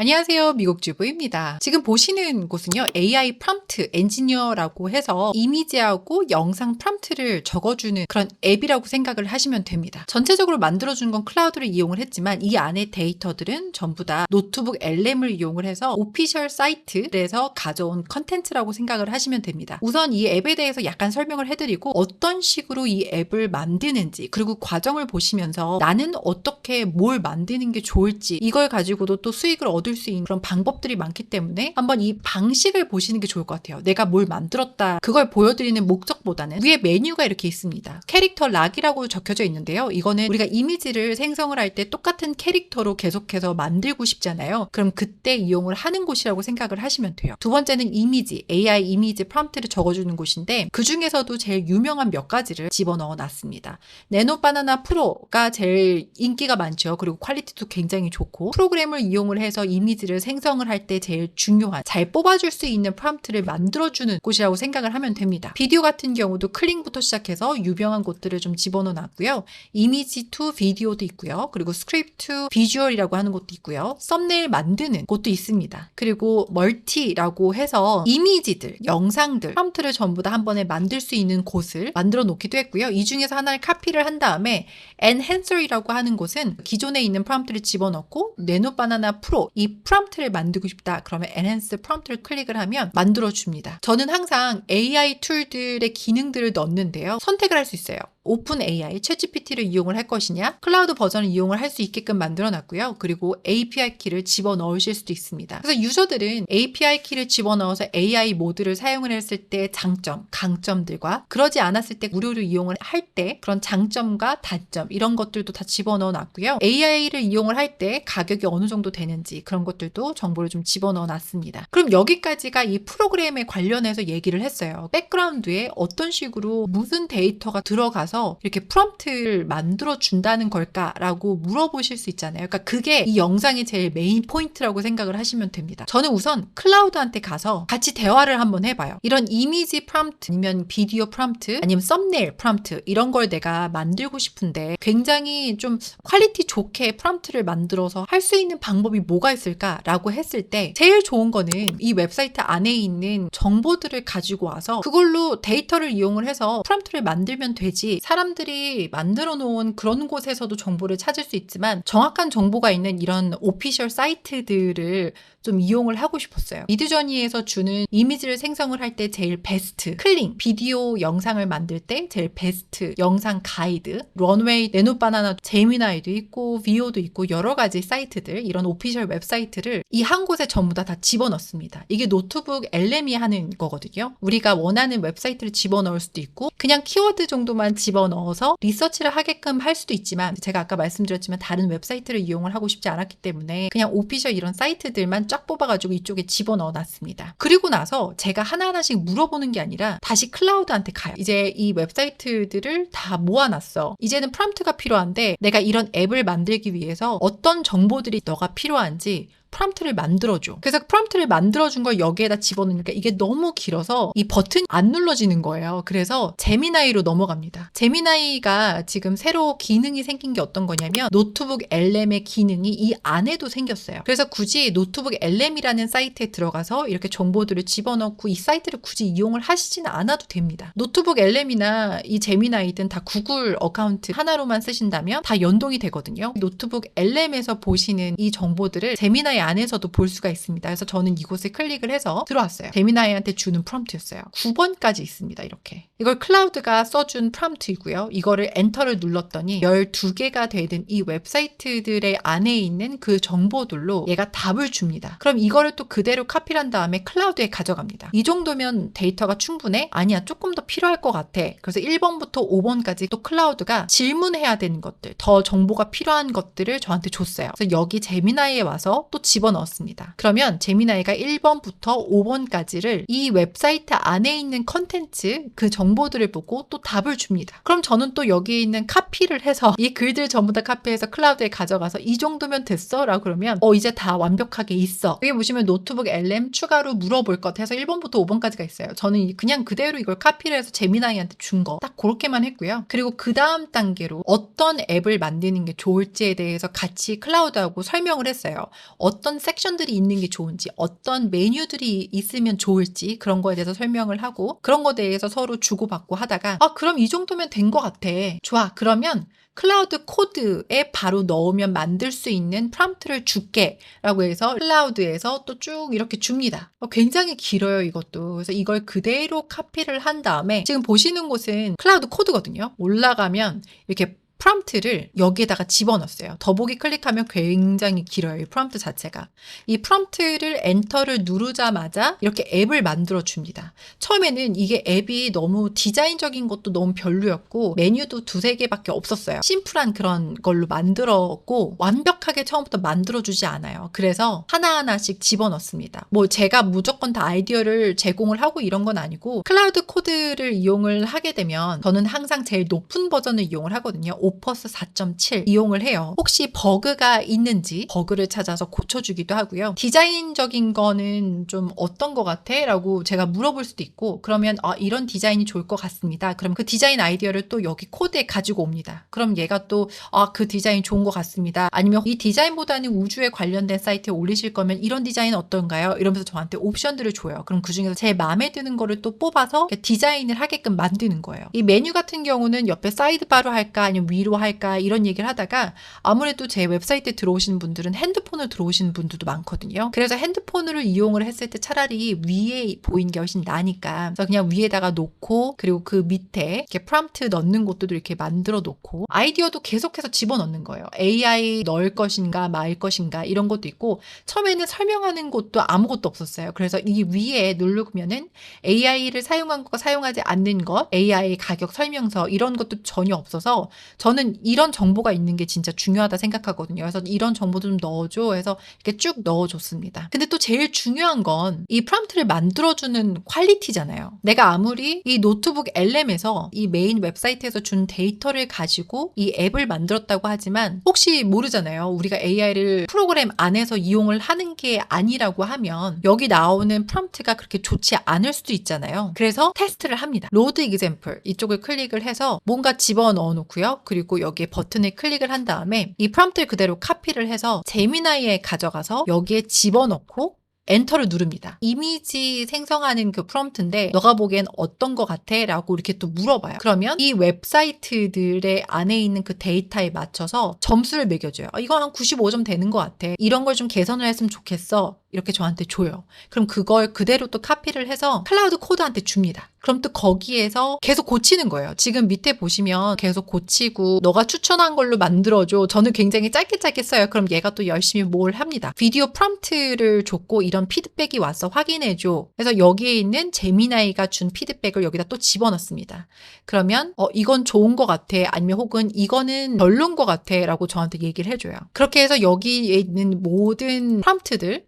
안녕하세요. 미국주부입니다. 지금 보시는 곳은요. AI 프롬프트 엔지니어라고 해서 이미지하고 영상 프롬프트를 적어주는 그런 앱이라고 생각을 하시면 됩니다. 전체적으로 만들어주는 건 클라우드를 이용을 했지만 이 안에 데이터들은 전부 다 노트북 LM을 이용을 해서 오피셜 사이트에서 가져온 컨텐츠라고 생각을 하시면 됩니다. 우선 이 앱에 대해서 약간 설명을 해드리고 어떤 식으로 이 앱을 만드는지 그리고 과정을 보시면서 나는 어떻게 뭘 만드는 게 좋을지 이걸 가지고도 또 수익을 얻을 수 있는 그런 방법들이 많기 때문에 한번 이 방식을 보시는 게 좋을 것 같아요. 내가 뭘 만들었다 그걸 보여드리는 목적보다는 위에 메뉴가 이렇게 있습니다. 캐릭터 락이라고 적혀져 있는데요. 이거는 우리가 이미지를 생성을 할 때 똑같은 캐릭터로 계속해서 만들고 싶잖아요. 그럼 그때 이용을 하는 곳이라고 생각을 하시면 돼요. 두 번째는 이미지, AI 이미지 프롬프트를 적어주는 곳인데 그 중에서도 제일 유명한 몇 가지를 집어넣어 놨습니다. 네노 바나나 프로가 제일 인기가 많죠. 그리고 퀄리티도 굉장히 좋고 프로그램을 이용을 해서 이미지를 생성을 할 때 제일 중요한 잘 뽑아줄 수 있는 프롬프트를 만들어주는 곳이라고 생각을 하면 됩니다. 비디오 같은 경우도 클링부터 시작해서 유명한 곳들을 좀 집어넣어 놨고요. 이미지 투 비디오도 있고요. 그리고 스크립트 투 비주얼이라고 하는 곳도 있고요. 썸네일 만드는 곳도 있습니다. 그리고 멀티라고 해서 이미지들, 영상들, 프롬프트를 전부 다 한 번에 만들 수 있는 곳을 만들어 놓기도 했고요. 이 중에서 하나를 카피를 한 다음에 엔핸서이라고 하는 곳은 기존에 있는 프롬프트를 집어넣고 네노 바나나 프로 이 프롬프트를 만들고 싶다. 그러면 엔핸스 프롬프트를 클릭을 하면 만들어줍니다. 저는 항상 AI 툴들의 기능들을 넣는데요. 선택을 할 수 있어요. 오픈 AI, 챗GPT를 이용을 할 것이냐, 클라우드 버전을 이용을 할 수 있게끔 만들어 놨고요. 그리고 API 키를 집어넣으실 수도 있습니다. 그래서 유저들은 API 키를 집어넣어서 AI 모드를 사용을 했을 때 장점, 강점들과 그러지 않았을 때 무료로 이용을 할 때 그런 장점과 단점 이런 것들도 다 집어넣어 놨고요. AI를 이용을 할 때 가격이 어느 정도 되는지 그런 것들도 정보를 좀 집어넣어 놨습니다. 그럼 여기까지가 이 프로그램에 관련해서 얘기를 했어요. 백그라운드에 어떤 식으로 무슨 데이터가 들어가서 이렇게 프롬프트를 만들어 준다는 걸까라고 물어보실 수 있잖아요. 그러니까 그게 이 영상의 제일 메인 포인트라고 생각을 하시면 됩니다. 저는 우선 클라우드한테 가서 같이 대화를 한번 해봐요. 이런 이미지 프롬프트 아니면 비디오 프롬프트 아니면 썸네일 프롬프트 이런 걸 내가 만들고 싶은데 굉장히 좀 퀄리티 좋게 프롬프트를 만들어서 할 수 있는 방법이 뭐가 있을까라고 했을 때 제일 좋은 거는 이 웹사이트 안에 있는 정보들을 가지고 와서 그걸로 데이터를 이용을 해서 프롬프트를 만들면 되지 사람들이 만들어 놓은 그런 곳에서도 정보를 찾을 수 있지만 정확한 정보가 있는 이런 오피셜 사이트들을 좀 이용을 하고 싶었어요. 미드저니에서 주는 이미지를 생성을 할 때 제일 베스트 클링, 비디오 영상을 만들 때 제일 베스트 영상 가이드, 런웨이, 네노바나나, 제미나이도 있고 비오도 있고 여러 가지 사이트들 이런 오피셜 웹사이트를 이 한 곳에 전부 다 집어넣습니다. 이게 노트북 LM이 하는 거거든요. 우리가 원하는 웹사이트를 집어넣을 수도 있고 그냥 키워드 정도만 집어넣어서 리서치를 하게끔 할 수도 있지만 제가 아까 말씀드렸지만 다른 웹사이트를 이용을 하고 싶지 않았기 때문에 그냥 오피셜 이런 사이트들만 쫙 뽑아가지고 이쪽에 집어넣어 놨습니다. 그리고 나서 제가 하나하나씩 물어보는 게 아니라 다시 클라우드한테 가요. 이제 이 웹사이트들을 다 모아놨어. 이제는 프롬프트가 필요한데 내가 이런 앱을 만들기 위해서 어떤 정보들이 너가 필요한지 프롬프트를 만들어줘. 그래서 프롬프트를 만들어준 걸 여기에다 집어넣으니까 이게 너무 길어서 이 버튼이 안 눌러지는 거예요. 그래서 제미나이로 넘어갑니다. 제미나이가 지금 새로 기능이 생긴 게 어떤 거냐면 노트북 LM의 기능이 이 안에도 생겼어요. 그래서 굳이 노트북 LM이라는 사이트에 들어가서 이렇게 정보들을 집어넣고 이 사이트를 굳이 이용을 하시지는 않아도 됩니다. 노트북 LM이나 이 제미나이든 다 구글 어카운트 하나로만 쓰신다면 다 연동이 되거든요. 노트북 LM에서 보시는 이 정보들을 제미나이 안에서도 볼 수가 있습니다. 그래서 저는 이곳에 클릭을 해서 들어왔어요. 제미나이한테 주는 프롬프트였어요. 9번까지 있습니다. 이렇게. 이걸 클라우드가 써준 프롬프트이고요. 이거를 엔터를 눌렀더니 12개가 되는 이 웹사이트들의 안에 있는 그 정보들로 얘가 답을 줍니다. 그럼 이거를 또 그대로 카피를 한 다음에 클라우드에 가져갑니다. 이 정도면 데이터가 충분해? 아니야. 조금 더 필요할 것 같아. 그래서 1번부터 5번까지 또 클라우드가 질문해야 되는 것들, 더 정보가 필요한 것들을 저한테 줬어요. 그래서 여기 제미나이에 와서 또 집어넣었습니다. 그러면 제미나이가 1번부터 5번까지를 이 웹사이트 안에 있는 컨텐츠 그 정보들을 보고 또 답을 줍니다. 그럼 저는 또 여기에 있는 카피를 해서 이 글들 전부 다 카피해서 클라우드에 가져가서 이 정도면 됐어? 라고 그러면 이제 다 완벽하게 있어. 여기 보시면 노트북 LM 추가로 물어볼 것 해서 1번부터 5번까지가 있어요. 저는 그냥 그대로 이걸 카피를 해서 제미나이한테 준 거 딱 그렇게만 했고요. 그리고 그 다음 단계로 어떤 앱을 만드는 게 좋을지에 대해서 같이 클라우드하고 설명을 했어요. 어떤 섹션들이 있는 게 좋은지, 어떤 메뉴들이 있으면 좋을지 그런 거에 대해서 설명을 하고 그런 거에 대해서 서로 주고받고 하다가 그럼 이 정도면 된 것 같아. 좋아. 그러면 클라우드 코드에 바로 넣으면 만들 수 있는 프롬프트를 줄게 라고 해서 클라우드에서 또 쭉 이렇게 줍니다. 굉장히 길어요, 이것도. 그래서 이걸 그대로 카피를 한 다음에 지금 보시는 곳은 클라우드 코드거든요. 올라가면 이렇게 프롬프트를 여기에다가 집어넣었어요. 더보기 클릭하면 굉장히 길어요. 이 프롬프트 자체가. 이 프롬프트를 엔터를 누르자마자 이렇게 앱을 만들어 줍니다. 처음에는 이게 앱이 너무 디자인적인 것도 너무 별로였고 메뉴도 두세 개밖에 없었어요. 심플한 그런 걸로 만들었고 완벽하게 처음부터 만들어주지 않아요. 그래서 하나하나씩 집어넣습니다. 뭐 제가 무조건 다 아이디어를 제공을 하고 이런 건 아니고 클라우드 코드를 이용을 하게 되면 저는 항상 제일 높은 버전을 이용을 하거든요. 오퍼스 4.7 이용을 해요. 혹시 버그가 있는지 버그를 찾아서 고쳐주기도 하고요. 디자인적인 거는 좀 어떤 것 같아? 라고 제가 물어볼 수도 있고 그러면 이런 디자인이 좋을 것 같습니다. 그럼 그 디자인 아이디어를 또 여기 코드에 가지고 옵니다. 그럼 얘가 또 그 디자인 좋은 것 같습니다. 아니면 이 디자인보다는 우주에 관련된 사이트에 올리실 거면 이런 디자인 어떤가요? 이러면서 저한테 옵션들을 줘요. 그럼 그중에서 제 마음에 드는 거를 또 뽑아서 디자인을 하게끔 만드는 거예요. 이 메뉴 같은 경우는 옆에 사이드바로 할까 아니면 위로 할까 이런 얘기를 하다가 아무래도 제 웹사이트에 들어오시는 분들은 핸드폰으로 들어오시는 분들도 많거든요. 그래서 핸드폰으로 이용을 했을 때 차라리 위에 보이는 게 훨씬 나니까 그래서 그냥 위에다가 놓고 그리고 그 밑에 이렇게 프롬프트 넣는 곳도 이렇게 만들어 놓고 아이디어도 계속해서 집어넣는 거예요. AI 넣을 것인가 말 것인가 이런 것도 있고 처음에는 설명하는 곳도 아무것도 없었어요. 그래서 이 위에 누르면은 AI를 사용한 것과 사용하지 않는 것, AI 가격 설명서 이런 것도 전혀 없어서 저는 이런 정보가 있는 게 진짜 중요하다 생각하거든요. 그래서 이런 정보도 좀 넣어줘 해서 이렇게 쭉 넣어줬습니다. 근데 또 제일 중요한 건 이 프롬프트를 만들어주는 퀄리티잖아요. 내가 아무리 이 노트북 LM에서 이 메인 웹사이트에서 준 데이터를 가지고 이 앱을 만들었다고 하지만 혹시 모르잖아요. 우리가 AI를 프로그램 안에서 이용을 하는 게 아니라고 하면 여기 나오는 프롬프트가 그렇게 좋지 않을 수도 있잖아요. 그래서 테스트를 합니다. 로드 example 이쪽을 클릭을 해서 뭔가 집어넣어 놓고요. 그리고 여기에 버튼을 클릭을 한 다음에 이 프롬프트를 그대로 카피를 해서 제미나이에 가져가서 여기에 집어넣고 엔터를 누릅니다. 이미지 생성하는 그 프롬프트인데 너가 보기엔 어떤 것 같아? 라고 이렇게 또 물어봐요. 그러면 이 웹사이트들의 안에 있는 그 데이터에 맞춰서 점수를 매겨줘요. 이거 한 95점 되는 것 같아. 이런 걸 좀 개선을 했으면 좋겠어. 이렇게 저한테 줘요. 그럼 그걸 그대로 또 카피를 해서 클라우드 코드한테 줍니다. 그럼 또 거기에서 계속 고치는 거예요. 지금 밑에 보시면 계속 고치고 너가 추천한 걸로 만들어줘. 저는 굉장히 짧게 써요. 그럼 얘가 또 열심히 뭘 합니다. 비디오 프롬프트를 줬고 이런 피드백이 와서 확인해줘. 그래서 여기에 있는 제미나이가 준 피드백을 여기다 또 집어넣습니다. 그러면 이건 좋은 것 같아. 아니면 혹은 이거는 별로인 것 같아. 라고 저한테 얘기를 해줘요. 그렇게 해서 여기에 있는 모든 프롬프트들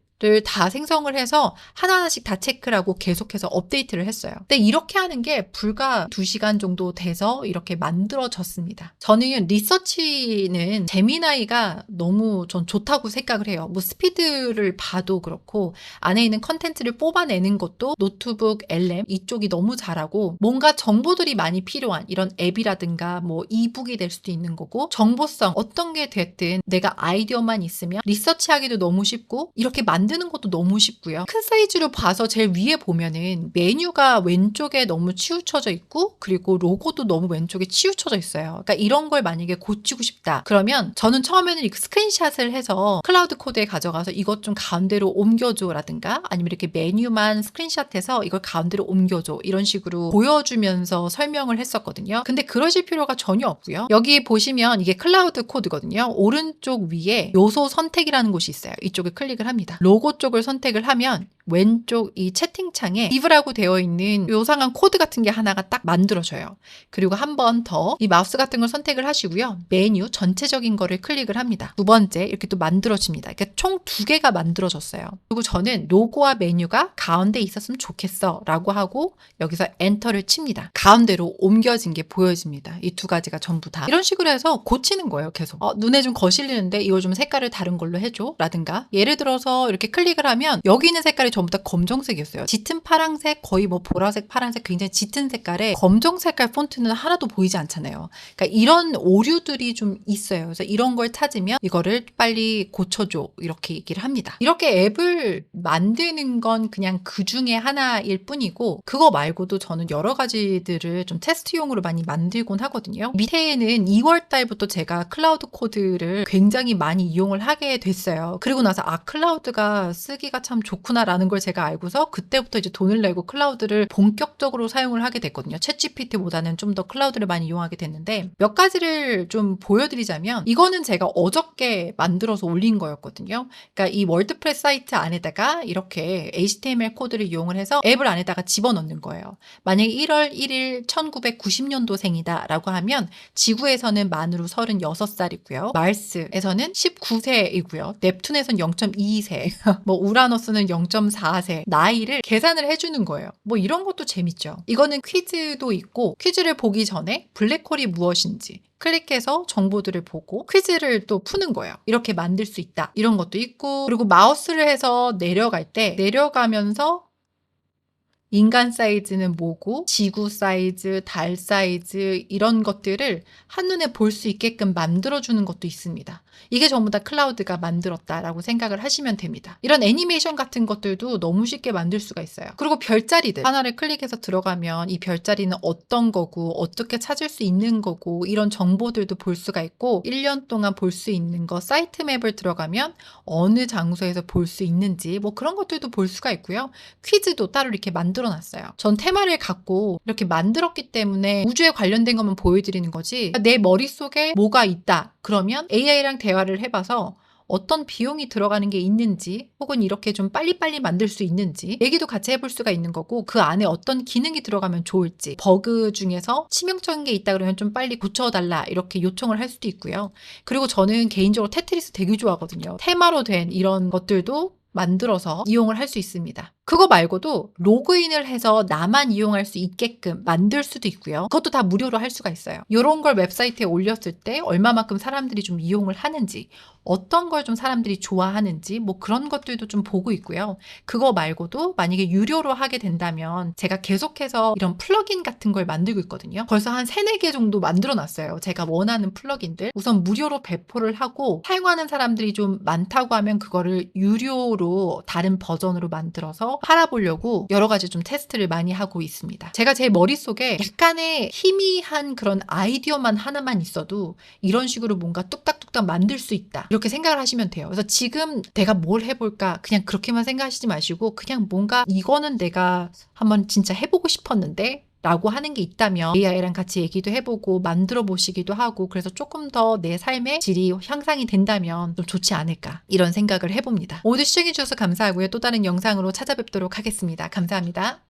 다 생성을 해서 하나하나씩 다 체크를 하고 계속해서 업데이트를 했어요. 근데 이렇게 하는 게 불과 2시간 정도 돼서 이렇게 만들어졌습니다. 저는 리서치는 제미나이가 너무 전 좋다고 생각을 해요. 뭐 스피드를 봐도 그렇고 안에 있는 컨텐츠를 뽑아내는 것도 노트북 LM 이쪽이 너무 잘하고 뭔가 정보들이 많이 필요한 이런 앱이라든가 뭐 이북이 될 수도 있는 거고 정보성 어떤 게 됐든 내가 아이디어만 있으면 리서치하기도 너무 쉽고 이렇게 만드는 것도 너무 쉽고요. 큰 사이즈로 봐서 제일 위에 보면은 메뉴가 왼쪽에 너무 치우쳐져 있고 그리고 로고도 너무 왼쪽에 치우쳐져 있어요. 그러니까 이런 걸 만약에 고치고 싶다. 그러면 저는 처음에는 스크린샷을 해서 클라우드 코드에 가져가서 이것 좀 가운데로 옮겨줘 라든가 아니면 이렇게 메뉴만 스크린샷해서 이걸 가운데로 옮겨줘 이런 식으로 보여주면서 설명을 했었거든요. 근데 그러실 필요가 전혀 없고요. 여기 보시면 이게 클라우드 코드거든요. 오른쪽 위에 요소 선택이라는 곳이 있어요. 이쪽에 클릭을 합니다. 로고 쪽을 선택을 하면 왼쪽 이 채팅창에 div라고 되어 있는 요상한 코드 같은 게 하나가 딱 만들어져요. 그리고 한 번 더 이 마우스 같은 걸 선택을 하시고요. 메뉴 전체적인 거를 클릭을 합니다. 두 번째 이렇게 또 만들어집니다. 그러니까 총 2개가 만들어졌어요. 그리고 저는 로고와 메뉴가 가운데 있었으면 좋겠어 라고 하고 여기서 엔터를 칩니다. 가운데로 옮겨진 게 보여집니다. 이 2가지가 전부 다. 이런 식으로 해서 고치는 거예요. 계속. 눈에 좀 거슬리는데 이거 좀 색깔을 다른 걸로 해줘 라든가 예를 들어서 이렇게 클릭을 하면 여기 있는 색깔이 전부 다 검정색이었어요. 짙은 파란색, 거의 뭐 보라색, 파란색 굉장히 짙은 색깔에 검정 색깔 폰트는 하나도 보이지 않잖아요. 그러니까 이런 오류들이 좀 있어요. 그래서 이런 걸 찾으면 이거를 빨리 고쳐줘 이렇게 얘기를 합니다. 이렇게 앱을 만드는 건 그냥 그 중에 하나일 뿐이고 그거 말고도 저는 여러 가지들을 좀 테스트용으로 많이 만들곤 하거든요. 밑에는 2월 달부터 제가 클라우드 코드를 굉장히 많이 이용을 하게 됐어요. 그리고 나서 클라우드가 쓰기가 참 좋구나라는 걸 제가 알고서 그때부터 이제 돈을 내고 클라우드를 본격적으로 사용을 하게 됐거든요. 챗GPT보다는 좀 더 클라우드를 많이 이용하게 됐는데 몇 가지를 좀 보여드리자면 이거는 제가 어저께 만들어서 올린 거였거든요. 그러니까 이 월드프레스 사이트 안에다가 이렇게 HTML 코드를 이용을 해서 앱을 안에다가 집어넣는 거예요. 만약에 1월 1일 1990년도생이다 라고 하면 지구에서는 만으로 36살이고요. 마르스에서는 19세이고요. 넵툰에서는 0.22세, 뭐 우라노스는 0.4세 나이를 계산을 해주는 거예요. 뭐 이런 것도 재밌죠. 이거는 퀴즈도 있고 퀴즈를 보기 전에 블랙홀이 무엇인지 클릭해서 정보들을 보고 퀴즈를 또 푸는 거예요. 이렇게 만들 수 있다. 이런 것도 있고 그리고 마우스를 해서 내려갈 때 내려가면서 인간 사이즈는 뭐고 지구 사이즈, 달 사이즈 이런 것들을 한눈에 볼 수 있게끔 만들어주는 것도 있습니다. 이게 전부 다 클라우드가 만들었다라고 생각을 하시면 됩니다. 이런 애니메이션 같은 것들도 너무 쉽게 만들 수가 있어요. 그리고 별자리들 하나를 클릭해서 들어가면 이 별자리는 어떤 거고 어떻게 찾을 수 있는 거고 이런 정보들도 볼 수가 있고 1년 동안 볼 수 있는 거 사이트 맵을 들어가면 어느 장소에서 볼 수 있는지 뭐 그런 것들도 볼 수가 있고요. 퀴즈도 따로 이렇게 만들어 놨어요. 전 테마를 갖고 이렇게 만들었기 때문에 우주에 관련된 것만 보여드리는 거지 내 머릿속에 뭐가 있다 그러면 AI랑 대화를 해봐서 어떤 비용이 들어가는 게 있는지 혹은 이렇게 좀 빨리빨리 만들 수 있는지 얘기도 같이 해볼 수가 있는 거고 그 안에 어떤 기능이 들어가면 좋을지 버그 중에서 치명적인 게 있다 그러면 좀 빨리 고쳐달라 이렇게 요청을 할 수도 있고요. 그리고 저는 개인적으로 테트리스 되게 좋아하거든요. 테마로 된 이런 것들도 만들어서 이용을 할 수 있습니다. 그거 말고도 로그인을 해서 나만 이용할 수 있게끔 만들 수도 있고요. 그것도 다 무료로 할 수가 있어요. 이런 걸 웹사이트에 올렸을 때 얼마만큼 사람들이 좀 이용을 하는지 어떤 걸 좀 사람들이 좋아하는지 뭐 그런 것들도 좀 보고 있고요. 그거 말고도 만약에 유료로 하게 된다면 제가 계속해서 이런 플러긴 같은 걸 만들고 있거든요. 벌써 한 3, 4개 정도 만들어 놨어요. 제가 원하는 플러긴들. 우선 무료로 배포를 하고 사용하는 사람들이 좀 많다고 하면 그거를 유료로 다른 버전으로 만들어서 팔아보려고 여러 가지 좀 테스트를 많이 하고 있습니다. 제가 제 머릿속에 약간의 희미한 그런 아이디어만 하나만 있어도 이런 식으로 뭔가 뚝딱뚝딱 만들 수 있다. 이렇게 생각을 하시면 돼요. 그래서 지금 내가 뭘 해볼까 그냥 그렇게만 생각하시지 마시고 그냥 뭔가 이거는 내가 한번 진짜 해보고 싶었는데 라고 하는 게 있다면 AI랑 같이 얘기도 해보고 만들어 보시기도 하고 그래서 조금 더 내 삶의 질이 향상이 된다면 좀 좋지 않을까 이런 생각을 해봅니다. 모두 시청해 주셔서 감사하고요. 또 다른 영상으로 찾아뵙도록 하겠습니다. 감사합니다.